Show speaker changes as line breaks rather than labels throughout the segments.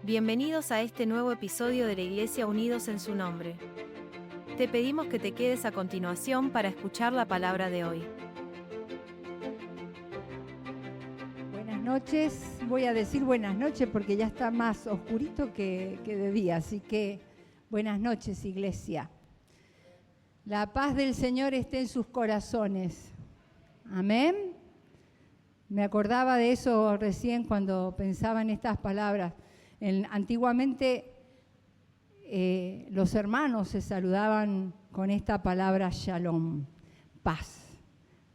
Bienvenidos a este nuevo episodio de la Iglesia Unidos en su nombre. Te pedimos que te quedes a continuación para escuchar la palabra de hoy.
Buenas noches, voy a decir buenas noches porque ya está más oscurito que de día, así que buenas noches, Iglesia. La paz del Señor esté en sus corazones. Amén. Me acordaba de eso recién cuando pensaba en estas palabras. Antiguamente los hermanos se saludaban con esta palabra shalom, paz.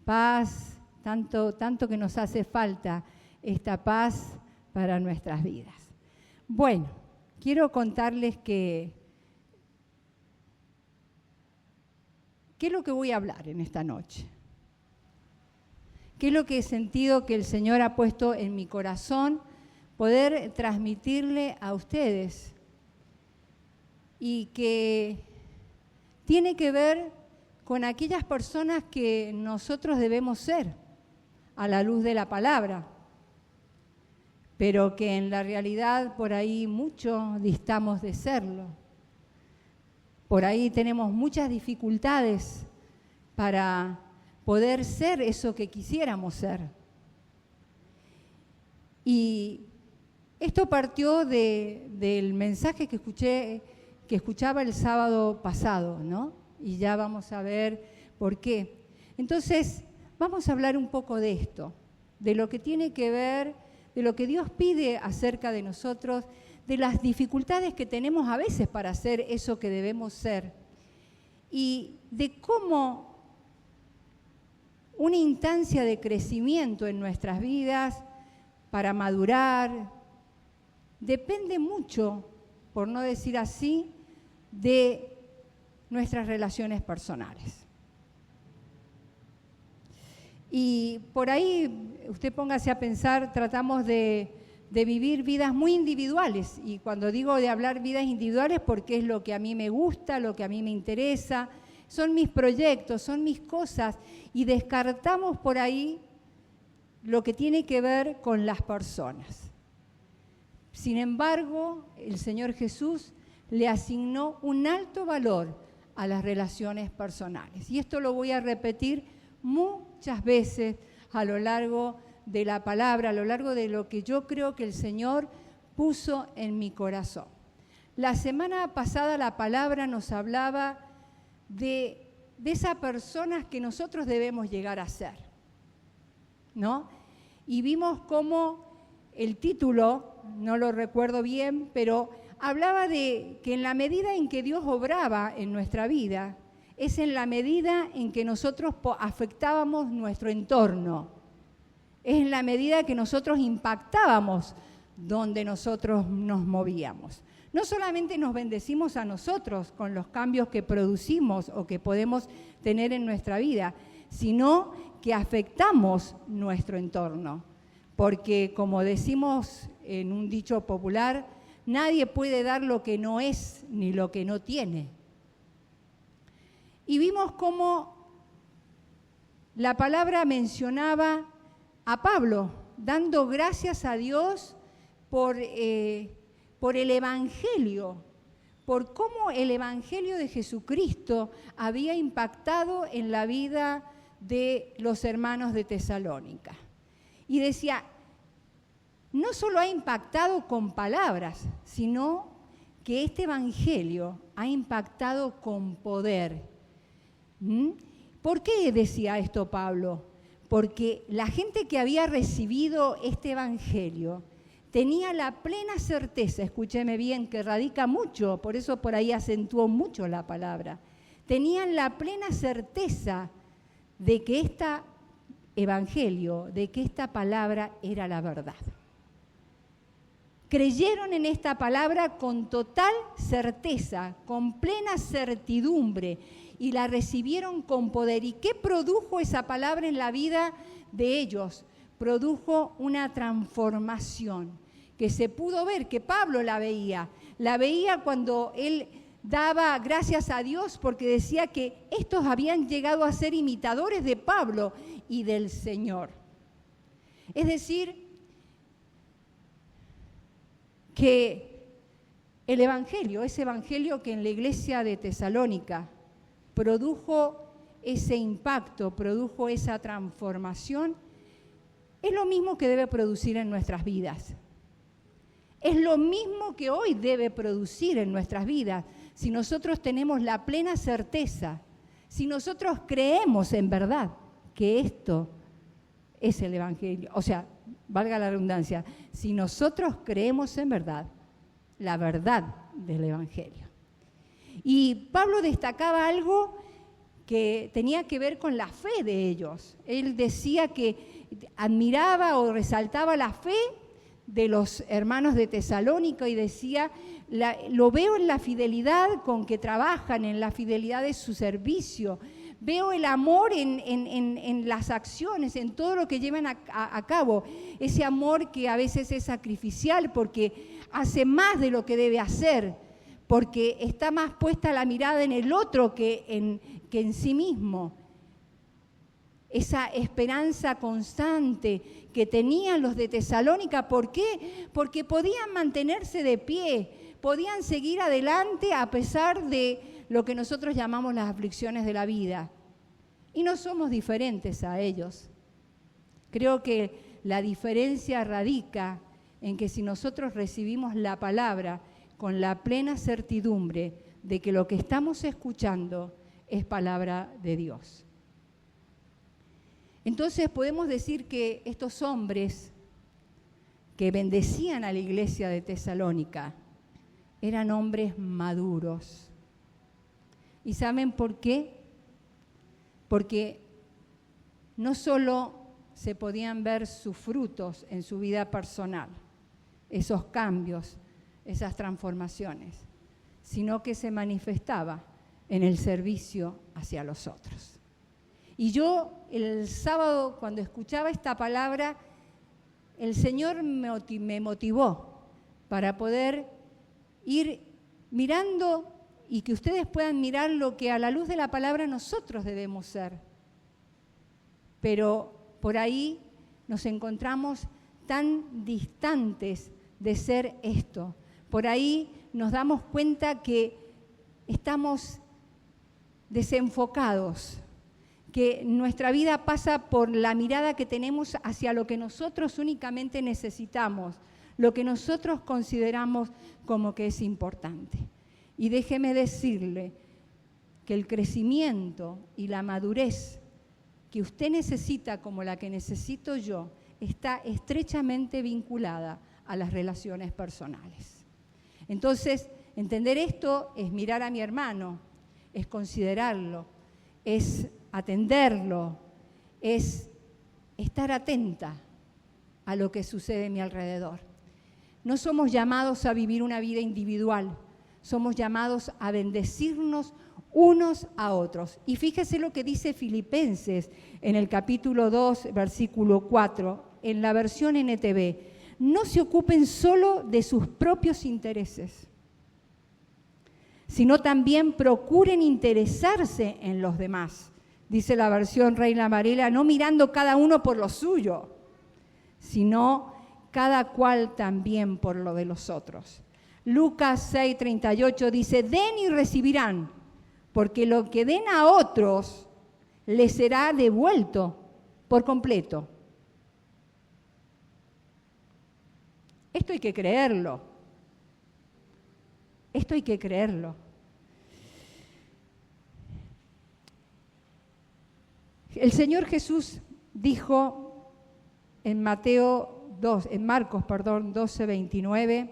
Paz, tanto que nos hace falta esta paz para nuestras vidas. Bueno, quiero contarles ¿qué es lo que voy a hablar en esta noche? ¿Qué es lo que he sentido que el Señor ha puesto en mi corazón poder transmitirle a ustedes? Y que tiene que ver con aquellas personas que nosotros debemos ser a la luz de la palabra, pero que en la realidad por ahí mucho distamos de serlo. Por ahí tenemos muchas dificultades para poder ser eso que quisiéramos ser. Y esto partió del mensaje que escuchaba el sábado pasado, ¿no? Y ya vamos a ver por qué. Entonces, vamos a hablar un poco de esto, de lo que tiene que ver, de lo que Dios pide acerca de nosotros, de las dificultades que tenemos a veces para hacer eso que debemos ser, y de cómo una instancia de crecimiento en nuestras vidas para madurar depende mucho, por no decir así, de nuestras relaciones personales. Y por ahí, usted póngase a pensar, tratamos de vivir vidas muy individuales. Y cuando digo de hablar vidas individuales, porque es lo que a mí me gusta, lo que a mí me interesa, son mis proyectos, son mis cosas, y descartamos por ahí lo que tiene que ver con las personas. Sin embargo, el Señor Jesús le asignó un alto valor a las relaciones personales. Y esto lo voy a repetir muchas veces a lo largo de la palabra, a lo largo de lo que yo creo que el Señor puso en mi corazón. La semana pasada la palabra nos hablaba de esas personas que nosotros debemos llegar a ser, ¿no? Y vimos cómo el título, no lo recuerdo bien, pero hablaba de que en la medida en que Dios obraba en nuestra vida, es en la medida en que nosotros afectábamos nuestro entorno, es en la medida que nosotros impactábamos donde nosotros nos movíamos. No solamente nos bendecimos a nosotros con los cambios que producimos o que podemos tener en nuestra vida, sino que afectamos nuestro entorno. Porque, como decimos en un dicho popular, nadie puede dar lo que no es ni lo que no tiene. Y vimos cómo la palabra mencionaba a Pablo, dando gracias a Dios por el Evangelio, por cómo el Evangelio de Jesucristo había impactado en la vida de los hermanos de Tesalónica. Y decía, no solo ha impactado con palabras, sino que este Evangelio ha impactado con poder. ¿Por qué decía esto Pablo? Porque la gente que había recibido este Evangelio tenía la plena certeza, escúcheme bien, que radica mucho, por eso por ahí acentuó mucho la palabra, tenían la plena certeza de que este Evangelio, de que esta palabra era la verdad. Creyeron en esta palabra con total certeza, con plena certidumbre, y la recibieron con poder. ¿Y qué produjo esa palabra en la vida de ellos? Produjo una transformación que se pudo ver, que Pablo la veía cuando él daba gracias a Dios porque decía que estos habían llegado a ser imitadores de Pablo y del Señor. Es decir, que El Evangelio, ese Evangelio que en la iglesia de Tesalónica produjo ese impacto, produjo esa transformación, es lo mismo que debe producir en nuestras vidas. Es lo mismo que hoy debe producir en nuestras vidas, si nosotros tenemos la plena certeza, si nosotros creemos en verdad que esto es el Evangelio, o sea, valga la redundancia, si nosotros creemos en verdad, la verdad del Evangelio. Y Pablo destacaba algo que tenía que ver con la fe de ellos. Él decía que admiraba o resaltaba la fe de los hermanos de Tesalónica y decía, lo veo en la fidelidad con que trabajan, en la fidelidad de su servicio, veo el amor en las acciones, en todo lo que llevan a cabo, ese amor que a veces es sacrificial porque hace más de lo que debe hacer, porque está más puesta la mirada en el otro que en sí mismo. Esa esperanza constante que tenían los de Tesalónica, ¿por qué? Porque podían mantenerse de pie, podían seguir adelante a pesar de lo que nosotros llamamos las aflicciones de la vida. Y no somos diferentes a ellos. Creo que la diferencia radica en que si nosotros recibimos la palabra con la plena certidumbre de que lo que estamos escuchando es palabra de Dios. Entonces podemos decir que estos hombres que bendecían a la iglesia de Tesalónica eran hombres maduros. ¿Y saben por qué? Porque no solo se podían ver sus frutos en su vida personal, esos cambios, esas transformaciones, sino que se manifestaba en el servicio hacia los otros. Y yo el sábado, cuando escuchaba esta palabra, el Señor me motivó para poder ir mirando y que ustedes puedan mirar lo que a la luz de la palabra nosotros debemos ser. Pero por ahí nos encontramos tan distantes de ser esto. Por ahí nos damos cuenta que estamos desenfocados, que nuestra vida pasa por la mirada que tenemos hacia lo que nosotros únicamente necesitamos, lo que nosotros consideramos como que es importante. Y déjeme decirle que el crecimiento y la madurez que usted necesita como la que necesito yo está estrechamente vinculada a las relaciones personales. Entonces, entender esto es mirar a mi hermano, es considerarlo, es atenderlo, es estar atenta a lo que sucede a mi alrededor. No somos llamados a vivir una vida individual, somos llamados a bendecirnos unos a otros. Y fíjese lo que dice Filipenses en el capítulo 2, versículo 4, en la versión NTV. No se ocupen solo de sus propios intereses, sino también procuren interesarse en los demás. Dice la versión Reina Amarela, no mirando cada uno por lo suyo, sino cada cual también por lo de los otros. Lucas 6:38 dice, den y recibirán, porque lo que den a otros les será devuelto por completo. Esto hay que creerlo. Esto hay que creerlo. El Señor Jesús dijo en Marcos 12:29,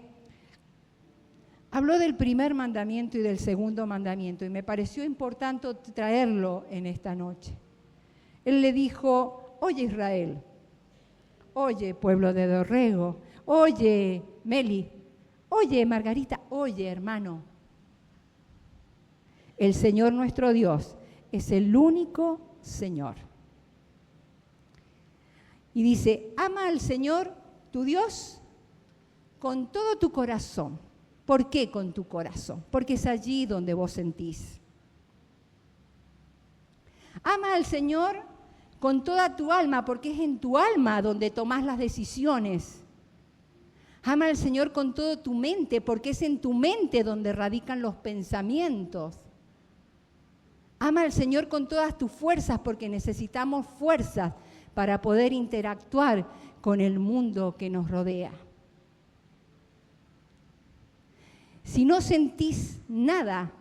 habló del primer mandamiento y del segundo mandamiento, y me pareció importante traerlo en esta noche. Él le dijo, oye Israel, oye pueblo de Dorrego, oye Meli, oye Margarita, oye hermano. El Señor nuestro Dios es el único Señor. Y dice, ama al Señor tu Dios con todo tu corazón. ¿Por qué con tu corazón? Porque es allí donde vos sentís. Ama al Señor con toda tu alma, porque es en tu alma donde tomás las decisiones. Ama al Señor con toda tu mente, porque es en tu mente donde radican los pensamientos. Ama al Señor con todas tus fuerzas, porque necesitamos fuerzas para poder interactuar con el mundo que nos rodea. Si no sentís nada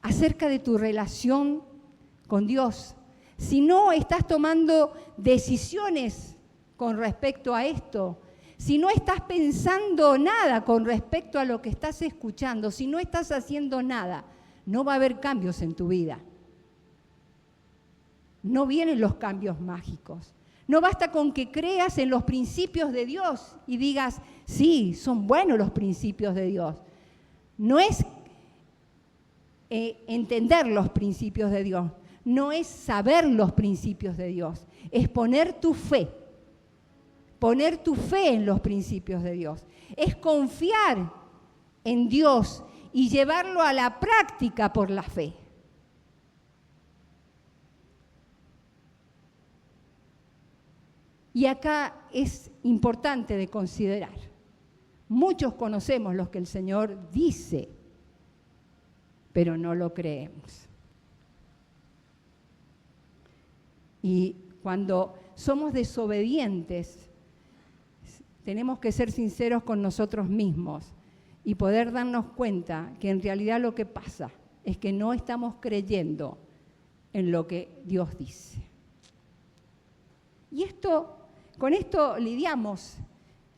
acerca de tu relación con Dios, si no estás tomando decisiones con respecto a esto, si no estás pensando nada con respecto a lo que estás escuchando, si no estás haciendo nada, no va a haber cambios en tu vida. No vienen los cambios mágicos. No basta con que creas en los principios de Dios y digas, sí, son buenos los principios de Dios. No es entender los principios de Dios, no es saber los principios de Dios, es poner tu fe en los principios de Dios, es confiar en Dios y llevarlo a la práctica por la fe. Y acá es importante de considerar. Muchos conocemos lo que el Señor dice, pero no lo creemos. Y cuando somos desobedientes, tenemos que ser sinceros con nosotros mismos y poder darnos cuenta que en realidad lo que pasa es que no estamos creyendo en lo que Dios dice. Y con esto lidiamos,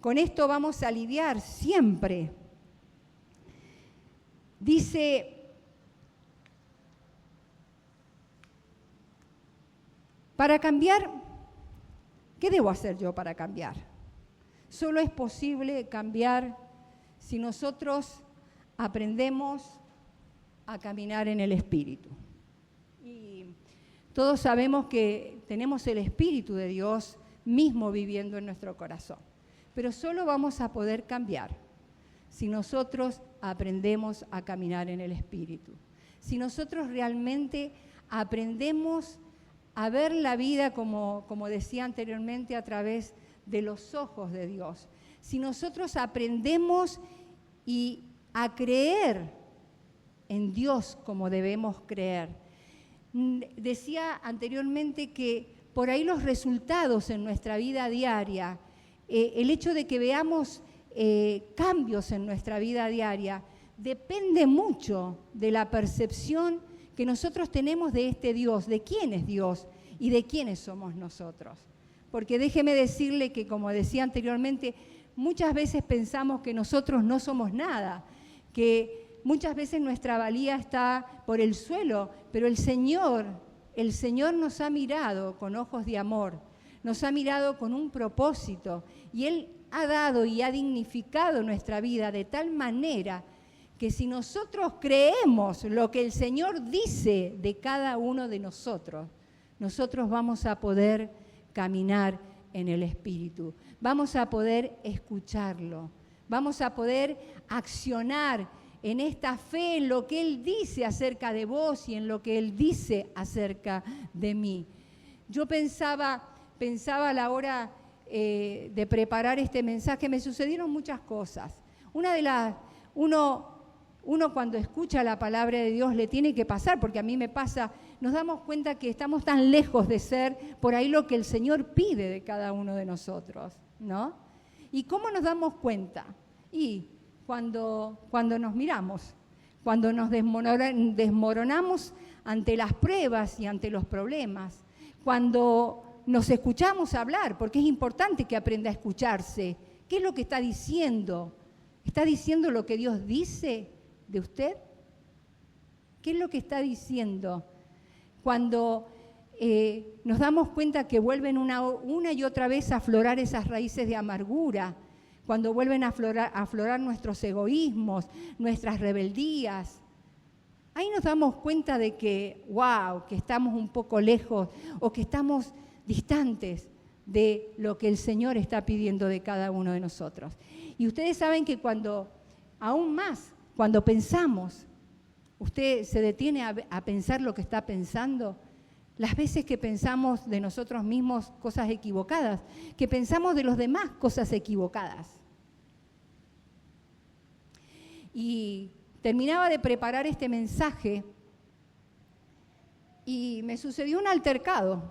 con esto vamos a lidiar siempre. Dice, para cambiar, ¿qué debo hacer yo para cambiar? Solo es posible cambiar si nosotros aprendemos a caminar en el Espíritu. Y todos sabemos que tenemos el Espíritu de Dios mismo viviendo en nuestro corazón. Pero solo vamos a poder cambiar si nosotros aprendemos a caminar en el Espíritu. Si nosotros realmente aprendemos a ver la vida, como decía anteriormente, a través de los ojos de Dios. Si nosotros aprendemos a creer en Dios como debemos creer. Decía anteriormente que por ahí los resultados en nuestra vida diaria, el hecho de que veamos cambios en nuestra vida diaria, depende mucho de la percepción que nosotros tenemos de este Dios, de quién es Dios y de quiénes somos nosotros. Porque déjeme decirle que, como decía anteriormente, muchas veces pensamos que nosotros no somos nada, que muchas veces nuestra valía está por el suelo, pero el Señor nos ha mirado con ojos de amor, nos ha mirado con un propósito y Él ha dado y ha dignificado nuestra vida de tal manera que si nosotros creemos lo que el Señor dice de cada uno de nosotros, nosotros vamos a poder caminar en el Espíritu, vamos a poder escucharlo, vamos a poder accionar en esta fe, en lo que Él dice acerca de vos y en lo que Él dice acerca de mí. Yo pensaba a la hora de preparar este mensaje, me sucedieron muchas cosas. Uno cuando escucha la palabra de Dios le tiene que pasar, porque a mí me pasa, nos damos cuenta que estamos tan lejos de ser por ahí lo que el Señor pide de cada uno de nosotros, ¿no? ¿Y cómo nos damos cuenta? Y cuando nos miramos, cuando nos desmoronamos ante las pruebas y ante los problemas, cuando nos escuchamos hablar, porque es importante que aprenda a escucharse. ¿Qué es lo que está diciendo? ¿Está diciendo lo que Dios dice de usted? ¿Qué es lo que está diciendo? Cuando nos damos cuenta que vuelven una y otra vez a aflorar esas raíces de amargura, cuando vuelven a aflorar nuestros egoísmos, nuestras rebeldías, ahí nos damos cuenta de que, que estamos un poco lejos o que estamos distantes de lo que el Señor está pidiendo de cada uno de nosotros. Y ustedes saben que cuando pensamos, usted se detiene a pensar lo que está pensando, las veces que pensamos de nosotros mismos cosas equivocadas, que pensamos de los demás cosas equivocadas. y terminaba de preparar este mensaje y me sucedió un altercado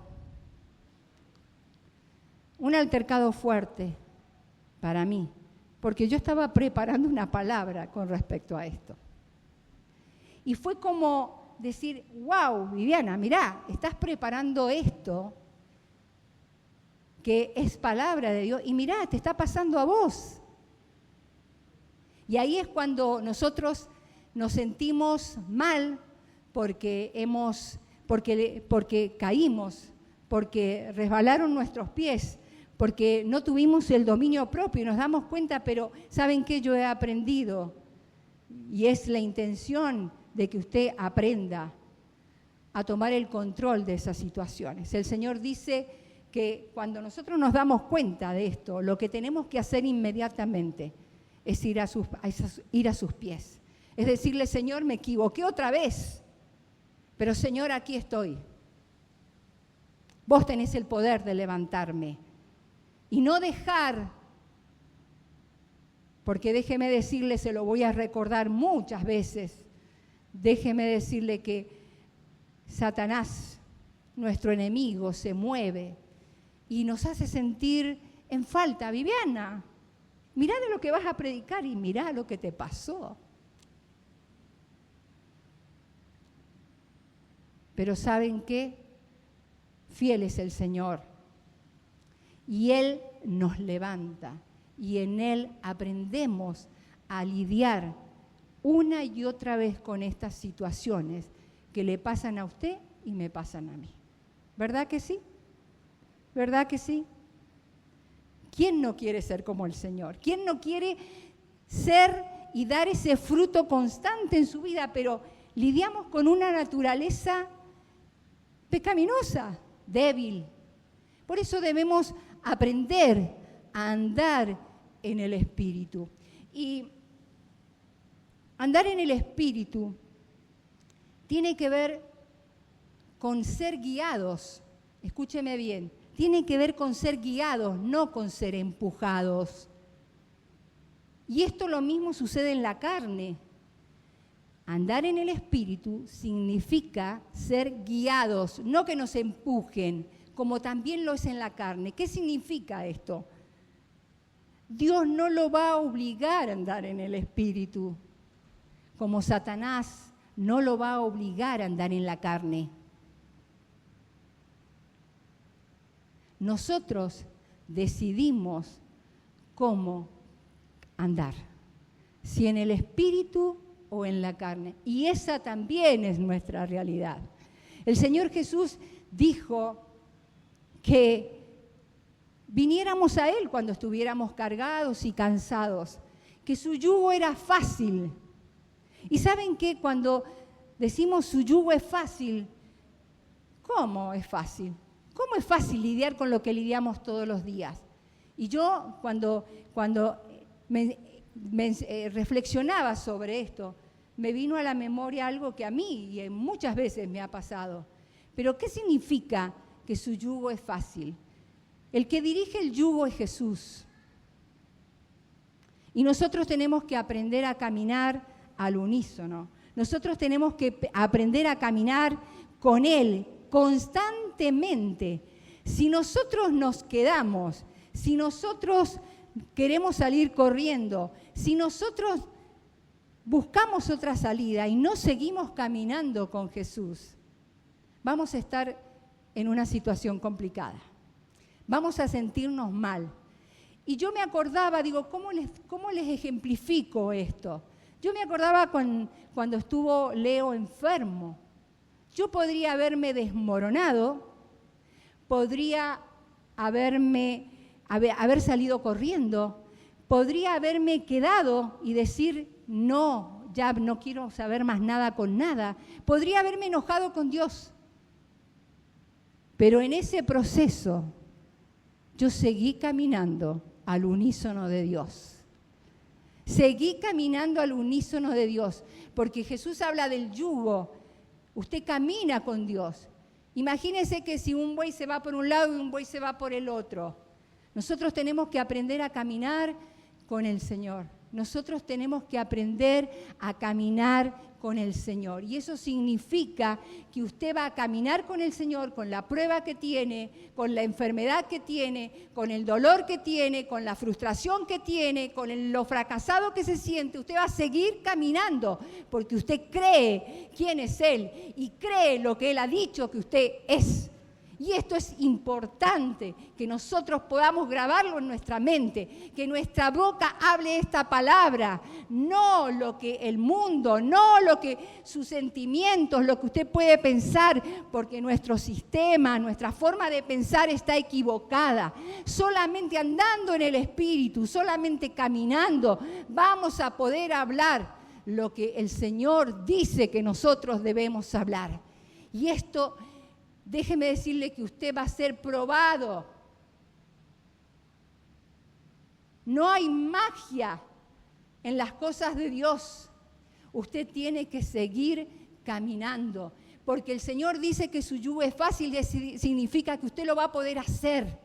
fuerte para mí, porque yo estaba preparando una palabra con respecto a esto. Y fue como decir, wow, Viviana, mirá, estás preparando esto que es palabra de Dios, y mirá, te está pasando a vos. Y ahí es cuando nosotros nos sentimos mal porque caímos, porque resbalaron nuestros pies, porque no tuvimos el dominio propio y nos damos cuenta, pero ¿saben qué? Yo he aprendido, y es la intención de que usted aprenda a tomar el control de esas situaciones. El Señor dice que cuando nosotros nos damos cuenta de esto, lo que tenemos que hacer inmediatamente es ir a sus pies. Es decirle, Señor, me equivoqué otra vez, pero Señor, aquí estoy. Vos tenés el poder de levantarme. Y no dejar, porque déjeme decirle, se lo voy a recordar muchas veces, déjeme decirle que Satanás, nuestro enemigo, se mueve y nos hace sentir en falta. Viviana, mirá de lo que vas a predicar y mirá lo que te pasó. Pero ¿saben qué? Fiel es el Señor. Y Él nos levanta y en Él aprendemos a lidiar una y otra vez con estas situaciones que le pasan a usted y me pasan a mí. ¿Verdad que sí? ¿Verdad que sí? ¿Quién no quiere ser como el Señor? ¿Quién no quiere ser y dar ese fruto constante en su vida? Pero lidiamos con una naturaleza pecaminosa, débil. Por eso debemos aprender a andar en el Espíritu. Y andar en el Espíritu tiene que ver con ser guiados. Escúcheme bien, tiene que ver con ser guiados, no con ser empujados. Y esto lo mismo sucede en la carne. Andar en el Espíritu significa ser guiados, no que nos empujen, como también lo es en la carne. ¿Qué significa esto? Dios no lo va a obligar a andar en el Espíritu, como Satanás no lo va a obligar a andar en la carne. Nosotros decidimos cómo andar, si en el Espíritu o en la carne. Y esa también es nuestra realidad. El Señor Jesús dijo que viniéramos a Él cuando estuviéramos cargados y cansados, que su yugo era fácil. Y ¿saben qué? Cuando decimos su yugo es fácil, ¿cómo es fácil? ¿Cómo es fácil lidiar con lo que lidiamos todos los días? Y yo cuando reflexionaba sobre esto, me vino a la memoria algo que a mí y muchas veces me ha pasado. Pero ¿qué significa que su yugo es fácil? El que dirige el yugo es Jesús. Y nosotros tenemos que aprender a caminar al unísono. Nosotros tenemos que aprender a caminar con Él constantemente. Si nosotros nos quedamos, si nosotros queremos salir corriendo, si nosotros buscamos otra salida y no seguimos caminando con Jesús, vamos a estar en una situación complicada. Vamos a sentirnos mal. Y yo me acordaba, digo, ¿cómo les ejemplifico esto? Yo me acordaba cuando estuvo Leo enfermo. Yo podría haberme desmoronado, podría haber salido corriendo, podría haberme quedado y decir, no, ya no quiero saber más nada con nada. Podría haberme enojado con Dios. Pero en ese proceso yo seguí caminando al unísono de Dios. Seguí caminando al unísono de Dios, porque Jesús habla del yugo. Usted camina con Dios. Imagínese que si un buey se va por un lado y un buey se va por el otro. Nosotros tenemos que aprender a caminar con el Señor. nosotros tenemos que aprender a caminar con el Señor. Y eso significa que usted va a caminar con el Señor, con la prueba que tiene, con la enfermedad que tiene, con el dolor que tiene, con la frustración que tiene, con lo fracasado que se siente. Usted va a seguir caminando porque usted cree quién es Él y cree lo que Él ha dicho que usted es. Y esto es importante, que nosotros podamos grabarlo en nuestra mente, que nuestra boca hable esta palabra, no lo que el mundo, no lo que sus sentimientos, lo que usted puede pensar, porque nuestro sistema, nuestra forma de pensar está equivocada. Solamente andando en el Espíritu, solamente caminando, vamos a poder hablar lo que el Señor dice que nosotros debemos hablar. Y esto, déjeme decirle que usted va a ser probado. No hay magia en las cosas de Dios. Usted tiene que seguir caminando, porque el Señor dice que su yugo es fácil, significa que usted lo va a poder hacer.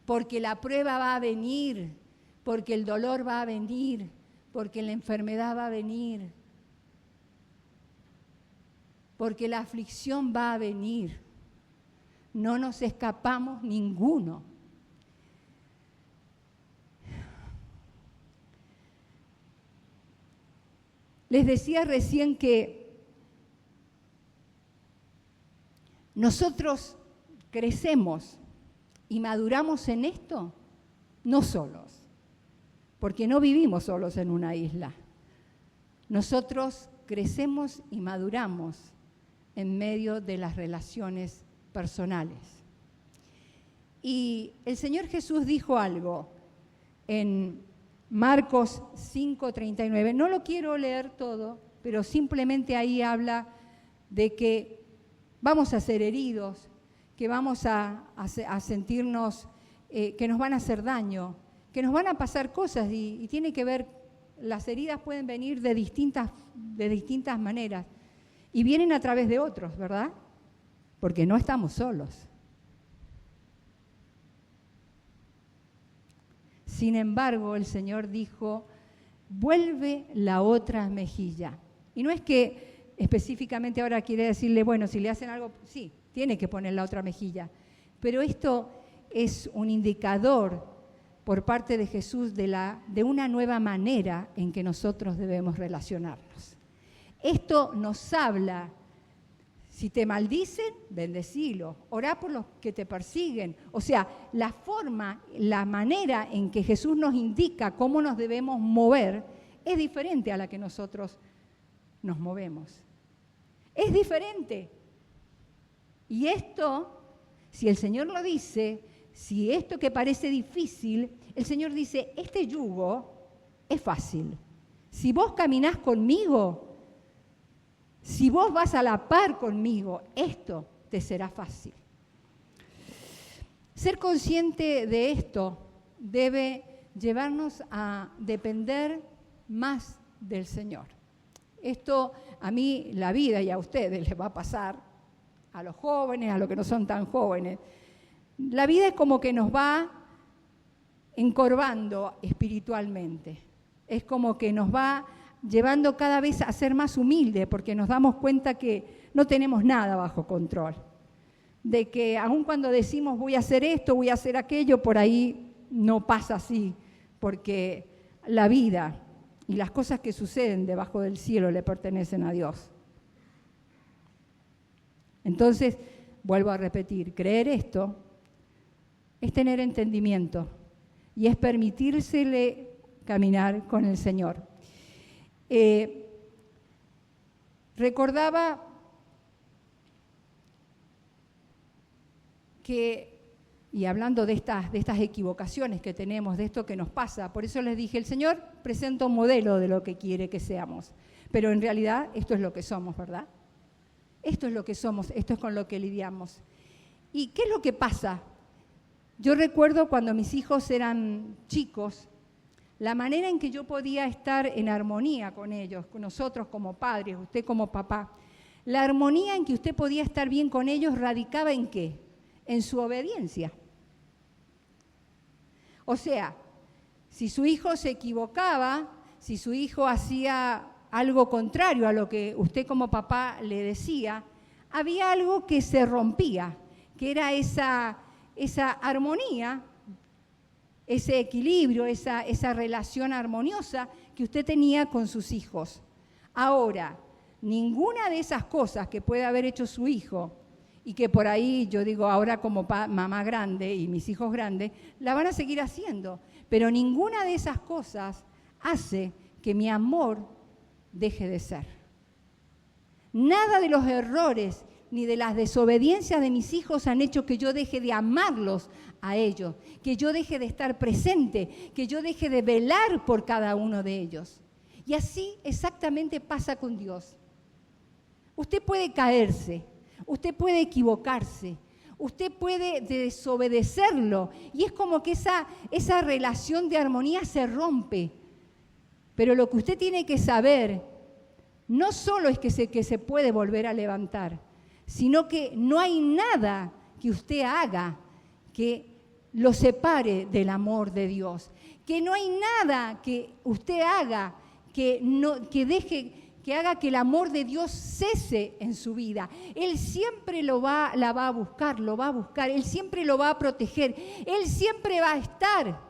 Porque la prueba va a venir, porque el dolor va a venir, porque la enfermedad va a venir, porque la aflicción va a venir. No nos escapamos ninguno. Les decía recién que nosotros crecemos y maduramos en esto, no solos, porque no vivimos solos en una isla. Nosotros crecemos y maduramos en medio de las relaciones personales. Y el Señor Jesús dijo algo en Marcos 5:39. No lo quiero leer todo, pero simplemente ahí habla de que vamos a ser heridos, que vamos a sentirnos que nos van a hacer daño, que nos van a pasar cosas y tiene que ver, las heridas pueden venir de distintas maneras y vienen a través de otros, ¿verdad? Porque no estamos solos. Sin embargo, el Señor dijo, vuelve la otra mejilla. Y no es que específicamente ahora quiere decirle, bueno, si le hacen algo, sí, tiene que poner la otra mejilla. Pero esto es un indicador por parte de Jesús de una nueva manera en que nosotros debemos relacionarnos. Esto nos habla, si te maldicen, bendecilo, orá por los que te persiguen. O sea, la forma, la manera en que Jesús nos indica cómo nos debemos mover es diferente a la que nosotros nos movemos. Es diferente. Y esto, si el Señor lo dice, si esto que parece difícil, el Señor dice, este yugo es fácil. Si vos caminás conmigo, si vos vas a la par conmigo, esto te será fácil. Ser consciente de esto debe llevarnos a depender más del Señor. Esto a mí, la vida, y a ustedes les va a pasar, a los jóvenes, a los que no son tan jóvenes. La vida es como que nos va encorvando espiritualmente. Es como que nos va llevando cada vez a ser más humildes, porque nos damos cuenta que no tenemos nada bajo control. De que aun cuando decimos voy a hacer esto, voy a hacer aquello, por ahí no pasa así, porque la vida y las cosas que suceden debajo del cielo le pertenecen a Dios. Entonces, vuelvo a repetir, creer esto es tener entendimiento y es permitírsele caminar con el Señor. Recordaba que, y hablando de estas equivocaciones que tenemos, de esto que nos pasa, por eso les dije, el Señor presenta un modelo de lo que quiere que seamos, pero en realidad esto es lo que somos, ¿verdad? Esto es lo que somos, esto es con lo que lidiamos. ¿Y qué es lo que pasa? Yo recuerdo cuando mis hijos eran chicos, la manera en que yo podía estar en armonía con ellos, con nosotros como padres, usted como papá, la armonía en que usted podía estar bien con ellos radicaba ¿en qué? En su obediencia. O sea, Si su hijo se equivocaba, si su hijo hacía algo contrario a lo que usted como papá le decía, había algo que se rompía, que era esa armonía, ese equilibrio, esa relación armoniosa que usted tenía con sus hijos. Ahora, ninguna de esas cosas que puede haber hecho su hijo, y que por ahí, yo digo, ahora como mamá grande y mis hijos grandes, la van a seguir haciendo, pero ninguna de esas cosas hace que mi amor deje de ser. Nada de los errores ni de las desobediencias de mis hijos han hecho que yo deje de amarlos a ellos, que yo deje de estar presente, que yo deje de velar por cada uno de ellos. Y así exactamente pasa con Dios. Usted puede caerse, usted puede equivocarse, usted puede desobedecerlo y es como que esa relación de armonía se rompe. Pero lo que usted tiene que saber no solo es que se puede volver a levantar, sino que no hay nada que usted haga que lo separe del amor de Dios, que no hay nada que usted haga que haga que el amor de Dios cese en su vida. Él siempre la va a buscar, Él siempre lo va a proteger, Él siempre va a estar.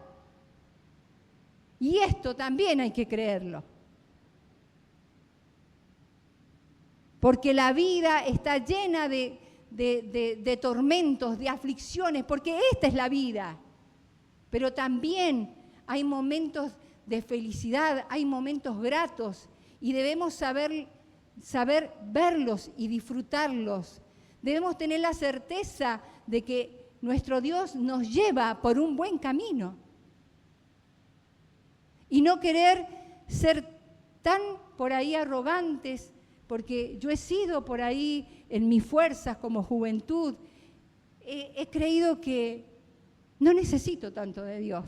Y esto también hay que creerlo. Porque la vida está llena de tormentos, de aflicciones, porque esta es la vida. Pero también hay momentos de felicidad, hay momentos gratos y debemos saber verlos y disfrutarlos. Debemos tener la certeza de que nuestro Dios nos lleva por un buen camino y no querer ser tan por ahí arrogantes, porque yo he sido por ahí en mis fuerzas como juventud, he creído que no necesito tanto de Dios.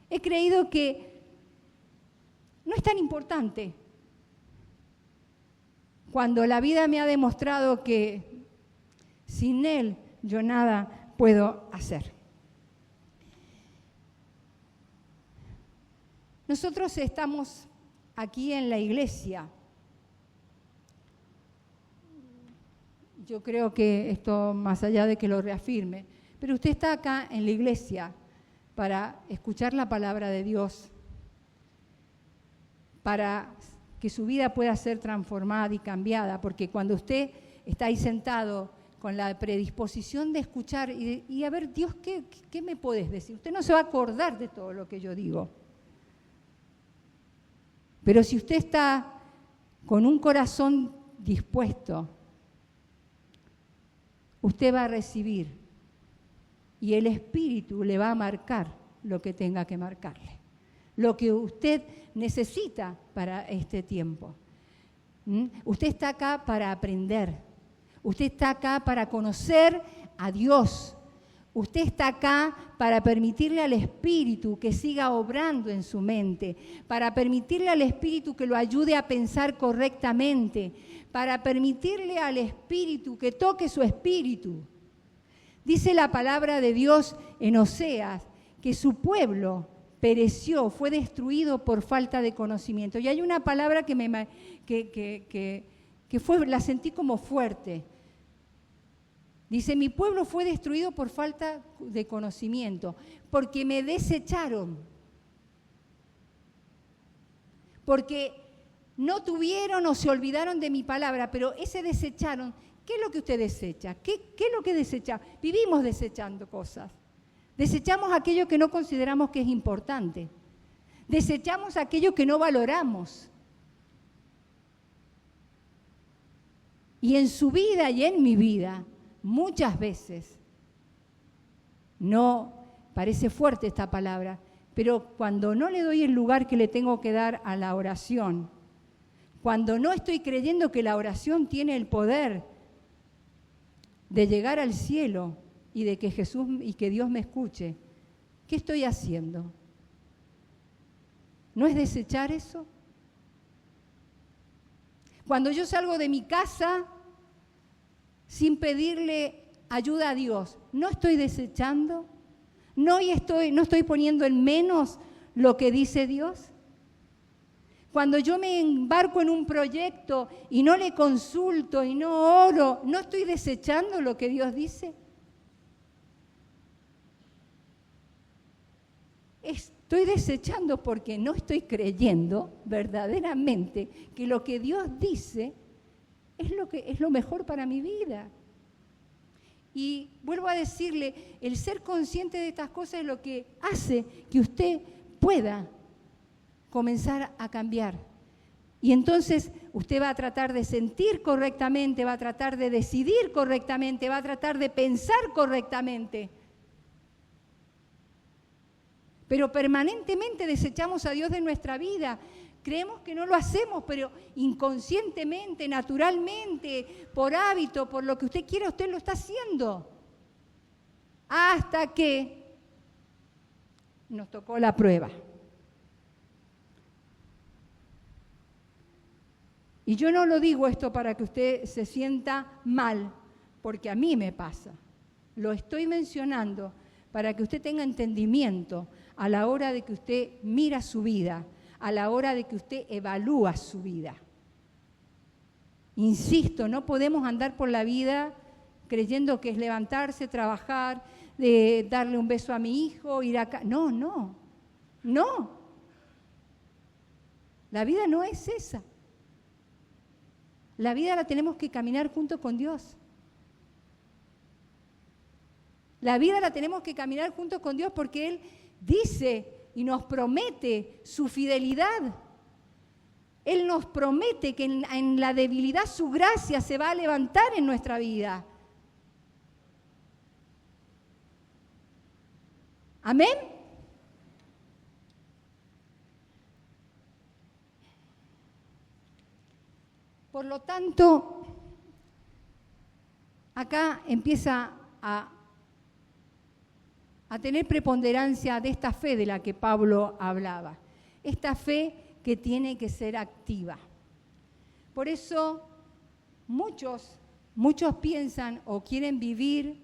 He creído que no es tan importante. Cuando la vida me ha demostrado que sin Él yo nada puedo hacer. Nosotros estamos aquí en la iglesia. Yo creo que esto, más allá de que lo reafirme, pero usted está acá en la iglesia para escuchar la palabra de Dios, para que su vida pueda ser transformada y cambiada, porque cuando usted está ahí sentado con la predisposición de escuchar y a ver, Dios, ¿qué me puedes decir? Usted no se va a acordar de todo lo que yo digo. Pero si usted está con un corazón dispuesto, usted va a recibir y el Espíritu le va a marcar lo que tenga que marcarle, lo que usted necesita para este tiempo. Usted está acá para aprender, usted está acá para conocer a Dios, usted está acá para permitirle al Espíritu que siga obrando en su mente, para permitirle al Espíritu que lo ayude a pensar correctamente, para permitirle al Espíritu que toque su espíritu. Dice la palabra de Dios en Oseas que su pueblo pereció, fue destruido por falta de conocimiento. Y hay una palabra que la sentí como fuerte. Dice, mi pueblo fue destruido por falta de conocimiento, porque me desecharon, porque no tuvieron o se olvidaron de mi palabra, pero ese desecharon, ¿qué es lo que usted desecha? ¿Qué es lo que desecha? Vivimos desechando cosas. Desechamos aquello que no consideramos que es importante. Desechamos aquello que no valoramos. Y en su vida y en mi vida, muchas veces, no, parece fuerte esta palabra, pero cuando no le doy el lugar que le tengo que dar a la oración, cuando no estoy creyendo que la oración tiene el poder de llegar al cielo y de que Jesús y que Dios me escuche, ¿qué estoy haciendo? ¿No es desechar eso? Cuando yo salgo de mi casa sin pedirle ayuda a Dios, ¿no estoy desechando? ¿No estoy poniendo en menos lo que dice Dios? Cuando yo me embarco en un proyecto y no le consulto y no oro, ¿no estoy desechando lo que Dios dice? Estoy desechando porque no estoy creyendo verdaderamente que lo que Dios dice es lo mejor para mi vida. Y vuelvo a decirle, el ser consciente de estas cosas es lo que hace que usted pueda comenzar a cambiar. Y entonces usted va a tratar de sentir correctamente, va a tratar de decidir correctamente, va a tratar de pensar correctamente. Pero permanentemente desechamos a Dios de nuestra vida. Creemos que no lo hacemos, pero inconscientemente, naturalmente, por hábito, por lo que usted quiera, usted lo está haciendo. Hasta que nos tocó la prueba. Y yo no lo digo esto para que usted se sienta mal, porque a mí me pasa. Lo estoy mencionando para que usted tenga entendimiento a la hora de que usted mira su vida, a la hora de que usted evalúa su vida. Insisto, no podemos andar por la vida creyendo que es levantarse, trabajar, darle un beso a mi hijo, ir acá. No, no, no. La vida no es esa. La vida la tenemos que caminar junto con Dios. La vida la tenemos que caminar junto con Dios porque Él dice y nos promete su fidelidad. Él nos promete que en la debilidad su gracia se va a levantar en nuestra vida. ¿Amén? Por lo tanto, acá empieza a tener preponderancia de esta fe de la que Pablo hablaba. Esta fe que tiene que ser activa. Por eso muchos piensan o quieren vivir,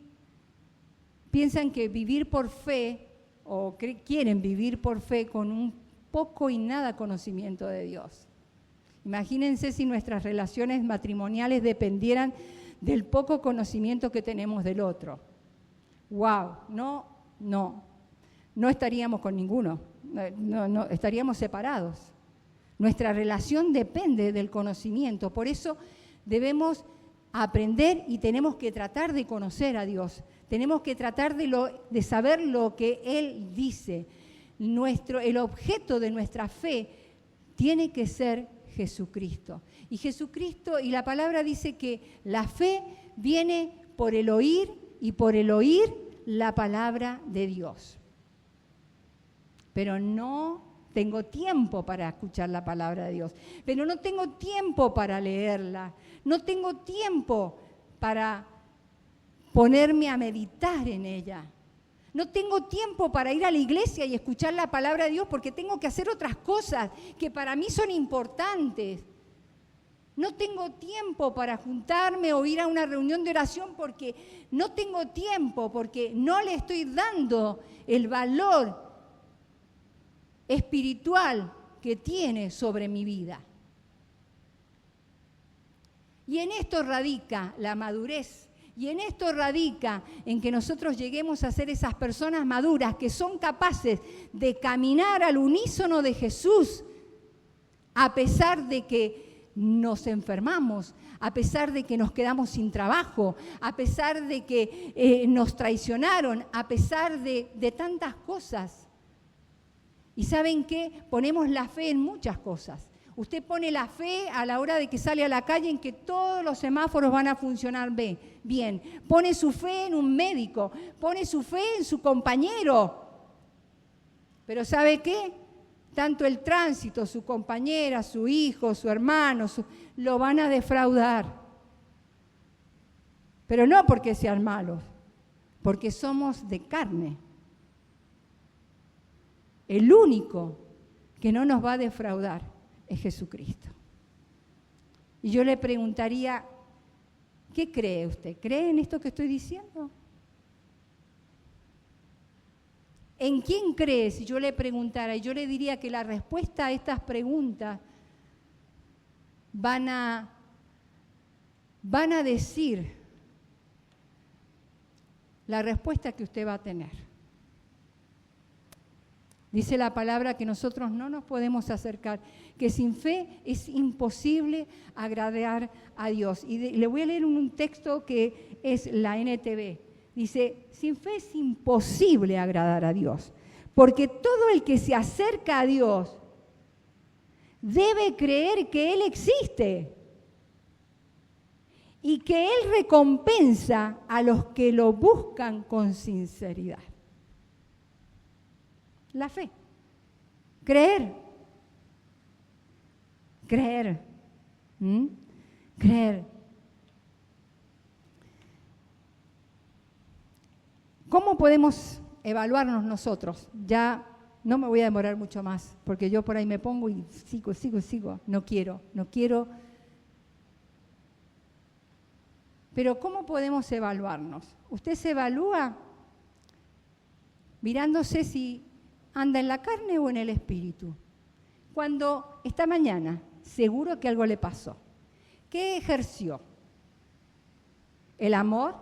piensan que vivir por fe o quieren vivir por fe con un poco y nada conocimiento de Dios. Imagínense si nuestras relaciones matrimoniales dependieran del poco conocimiento que tenemos del otro. ¡Wow! No estaríamos con ninguno, no estaríamos separados. Nuestra relación depende del conocimiento, por eso debemos aprender y tenemos que tratar de conocer a Dios, tenemos que tratar de saber lo que Él dice. El objeto de nuestra fe tiene que ser Jesucristo. Y Jesucristo, y la palabra dice que la fe viene por el oír y por el oír la palabra de Dios. Pero no tengo tiempo para escuchar la palabra de Dios. Pero no tengo tiempo para leerla. No tengo tiempo para ponerme a meditar en ella. No tengo tiempo para ir a la iglesia y escuchar la palabra de Dios porque tengo que hacer otras cosas que para mí son importantes. No tengo tiempo para juntarme o ir a una reunión de oración porque no tengo tiempo, porque no le estoy dando el valor espiritual que tiene sobre mi vida. Y en esto radica la madurez. Y en esto radica en que nosotros lleguemos a ser esas personas maduras que son capaces de caminar al unísono de Jesús, a pesar de que nos enfermamos, a pesar de que nos quedamos sin trabajo, a pesar de que nos traicionaron, a pesar de tantas cosas. ¿Y saben qué? Ponemos la fe en muchas cosas. Usted pone la fe a la hora de que sale a la calle en que todos los semáforos van a funcionar bien. Pone su fe en un médico, pone su fe en su compañero. Pero ¿sabe qué? Tanto el tránsito, su compañera, su hijo, su hermano, lo van a defraudar. Pero no porque sean malos, porque somos de carne. El único que no nos va a defraudar es Jesucristo. Y yo le preguntaría, ¿qué cree usted? ¿Cree en esto que estoy diciendo? ¿En quién cree? Si yo le preguntara, y yo le diría que la respuesta a estas preguntas van a decir la respuesta que usted va a tener. Dice la palabra que nosotros no nos podemos acercar, que sin fe es imposible agradar a Dios. Y le voy a leer un texto que es la NTV. Dice, sin fe es imposible agradar a Dios, porque todo el que se acerca a Dios debe creer que Él existe y que Él recompensa a los que lo buscan con sinceridad. La fe. Creer. Creer. Creer. ¿Cómo podemos evaluarnos nosotros? Ya no me voy a demorar mucho más, porque yo por ahí me pongo y sigo. No quiero. Pero ¿cómo podemos evaluarnos? Usted se evalúa mirándose si anda en la carne o en el espíritu. Cuando esta mañana, seguro que algo le pasó. ¿Qué ejerció? ¿El amor?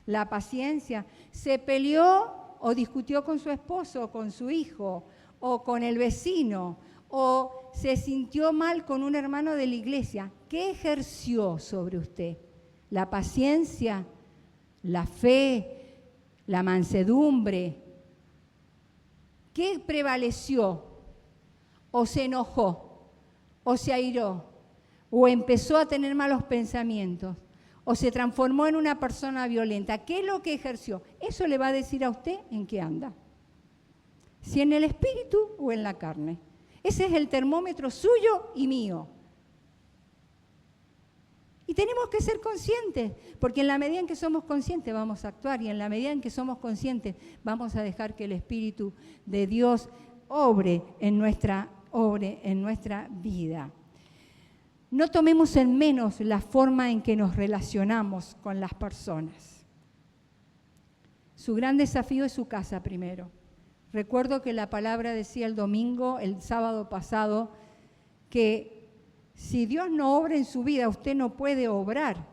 ¿La paciencia? ¿Se peleó o discutió con su esposo, con su hijo, o con el vecino, o se sintió mal con un hermano de la iglesia? ¿Qué ejerció sobre usted? ¿La paciencia? ¿La fe? ¿La mansedumbre? ¿Qué prevaleció? ¿O se enojó? ¿O se airó? ¿O empezó a tener malos pensamientos? ¿O se transformó en una persona violenta? ¿Qué es lo que ejerció? Eso le va a decir a usted en qué anda. Si en el espíritu o en la carne. Ese es el termómetro suyo y mío. Y tenemos que ser conscientes, porque en la medida en que somos conscientes vamos a actuar, y en la medida en que somos conscientes vamos a dejar que el Espíritu de Dios obre en nuestra vida. No tomemos en menos la forma en que nos relacionamos con las personas. Su gran desafío es su casa primero. Recuerdo que la palabra decía el sábado pasado, que si Dios no obra en su vida, usted no puede obrar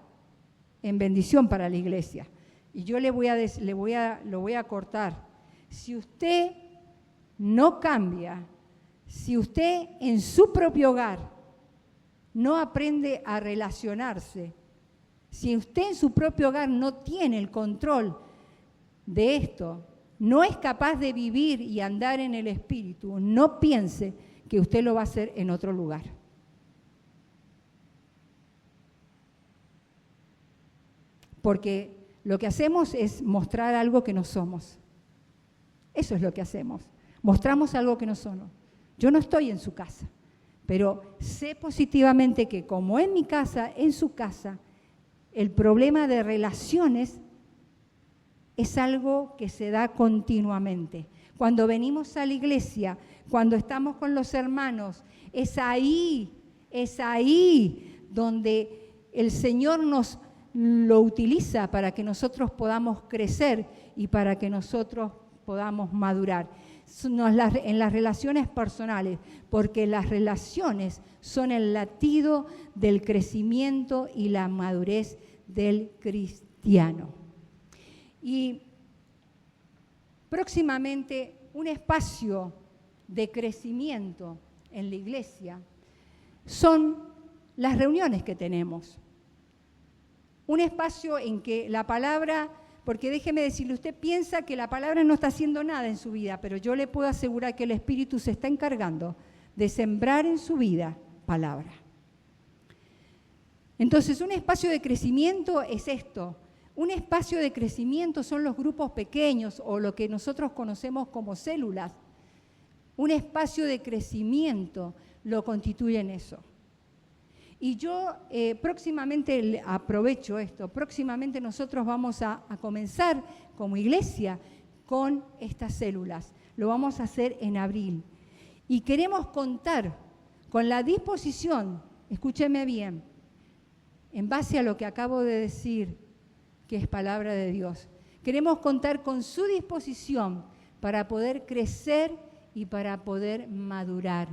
en bendición para la iglesia. Y yo lo voy a cortar. Si usted no cambia, si usted en su propio hogar no aprende a relacionarse, si usted en su propio hogar no tiene el control de esto, no es capaz de vivir y andar en el Espíritu, no piense que usted lo va a hacer en otro lugar. Porque lo que hacemos es mostrar algo que no somos. Eso es lo que hacemos. Mostramos algo que no somos. Yo no estoy en su casa, pero sé positivamente que como en mi casa, en su casa, el problema de relaciones es algo que se da continuamente. Cuando venimos a la iglesia, cuando estamos con los hermanos, es ahí donde el Señor nos lo utiliza para que nosotros podamos crecer y para que nosotros podamos madurar. En las relaciones personales, porque las relaciones son el latido del crecimiento y la madurez del cristiano. Y próximamente un espacio de crecimiento en la iglesia son las reuniones que tenemos. Un espacio en que la palabra, porque déjeme decirle, usted piensa que la palabra no está haciendo nada en su vida, pero yo le puedo asegurar que el Espíritu se está encargando de sembrar en su vida palabra. Entonces, un espacio de crecimiento es esto. Un espacio de crecimiento son los grupos pequeños o lo que nosotros conocemos como células. Un espacio de crecimiento lo constituyen eso. Y yo próximamente, aprovecho esto, próximamente nosotros vamos a comenzar como iglesia con estas células. Lo vamos a hacer en abril. Y queremos contar con la disposición, escúcheme bien, en base a lo que acabo de decir, que es palabra de Dios. Queremos contar con su disposición para poder crecer y para poder madurar.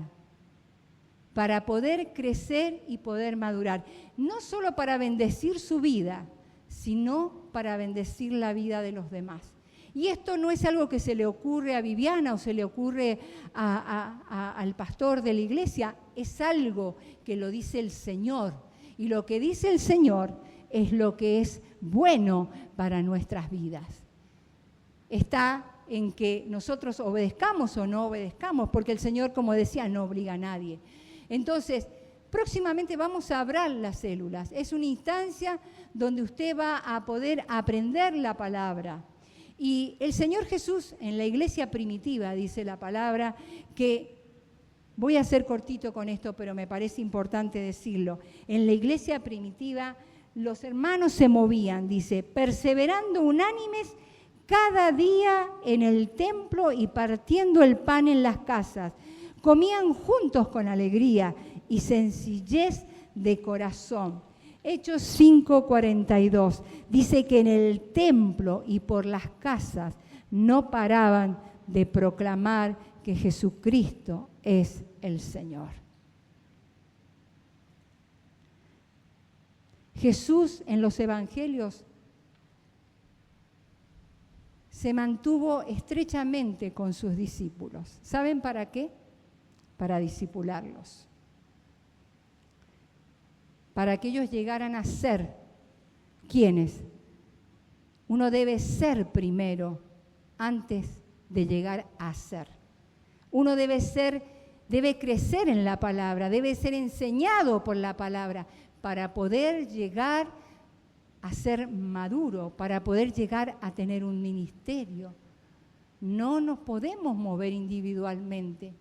Para poder crecer y poder madurar. No solo para bendecir su vida, sino para bendecir la vida de los demás. Y esto no es algo que se le ocurre a Viviana o se le ocurre al pastor de la iglesia, es algo que lo dice el Señor. Y lo que dice el Señor es lo que es bueno para nuestras vidas. Está en que nosotros obedezcamos o no obedezcamos, porque el Señor, como decía, no obliga a nadie. Entonces, próximamente vamos a hablar las células. Es una instancia donde usted va a poder aprender la palabra. Y el Señor Jesús en la iglesia primitiva, dice la palabra, que voy a ser cortito con esto, pero me parece importante decirlo. En la iglesia primitiva los hermanos se movían, dice, perseverando unánimes cada día en el templo y partiendo el pan en las casas. Comían juntos con alegría y sencillez de corazón. Hechos 5:42 dice que en el templo y por las casas no paraban de proclamar que Jesucristo es el Señor. Jesús en los evangelios se mantuvo estrechamente con sus discípulos. ¿Saben para qué? Para discipularlos. Para que ellos llegaran a ser. ¿Quiénes? Uno debe ser primero antes de llegar a ser. Uno debe crecer en la palabra, debe ser enseñado por la palabra para poder llegar a ser maduro, para poder llegar a tener un ministerio. No nos podemos mover individualmente.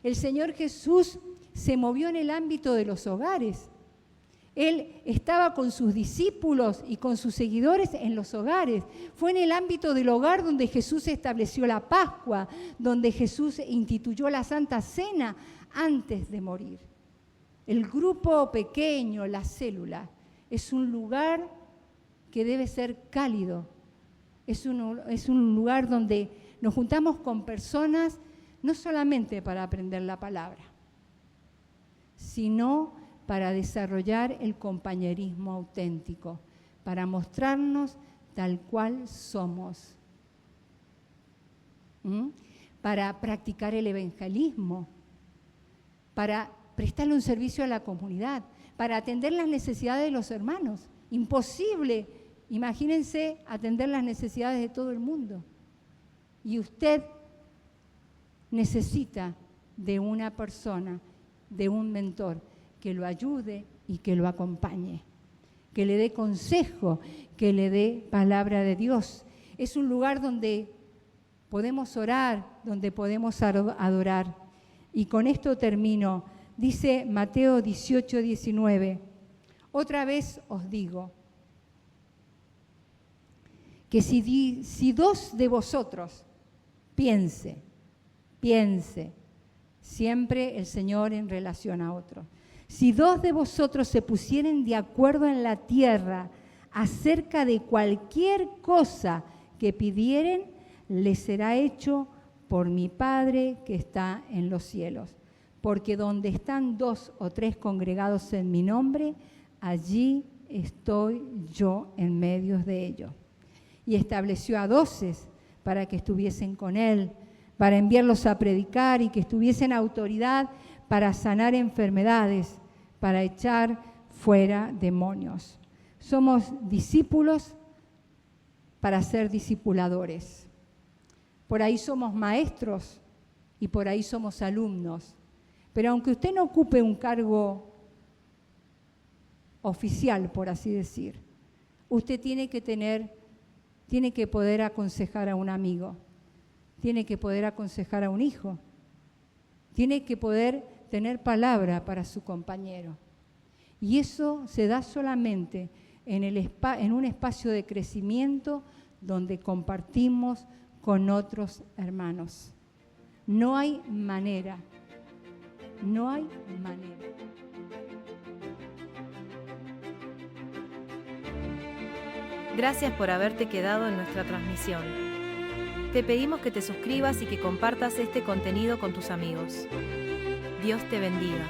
El Señor Jesús se movió en el ámbito de los hogares. Él estaba con sus discípulos y con sus seguidores en los hogares. Fue en el ámbito del hogar donde Jesús estableció la Pascua, donde Jesús instituyó la Santa Cena antes de morir. El grupo pequeño, la célula, es un lugar que debe ser cálido. Es un lugar donde nos juntamos con personas no solamente para aprender la palabra, sino para desarrollar el compañerismo auténtico, para mostrarnos tal cual somos, para practicar el evangelismo, para prestarle un servicio a la comunidad, para atender las necesidades de los hermanos. Imposible, imagínense, atender las necesidades de todo el mundo. Y usted necesita de una persona, de un mentor, que lo ayude y que lo acompañe, que le dé consejo, que le dé palabra de Dios. Es un lugar donde podemos orar, donde podemos adorar. Y con esto termino. Dice Mateo 18:19, otra vez os digo, que si dos de vosotros piense, siempre el Señor en relación a otro. Si dos de vosotros se pusieren de acuerdo en la tierra acerca de cualquier cosa que pidieren, les será hecho por mi Padre que está en los cielos. Porque donde están 2 o 3 congregados en mi nombre, allí estoy yo en medio de ellos. Y estableció a 12 para que estuviesen con él, para enviarlos a predicar y que estuviesen autoridad para sanar enfermedades, para echar fuera demonios. Somos discípulos para ser discipuladores. Por ahí somos maestros y por ahí somos alumnos. Pero aunque usted no ocupe un cargo oficial, por así decir, usted tiene que poder aconsejar a un amigo, tiene que poder aconsejar a un hijo, tiene que poder tener palabra para su compañero. Y eso se da solamente en un espacio de crecimiento donde compartimos con otros hermanos. No hay manera. No hay manera.
Gracias por haberte quedado en nuestra transmisión. Te pedimos que te suscribas y que compartas este contenido con tus amigos. Dios te bendiga.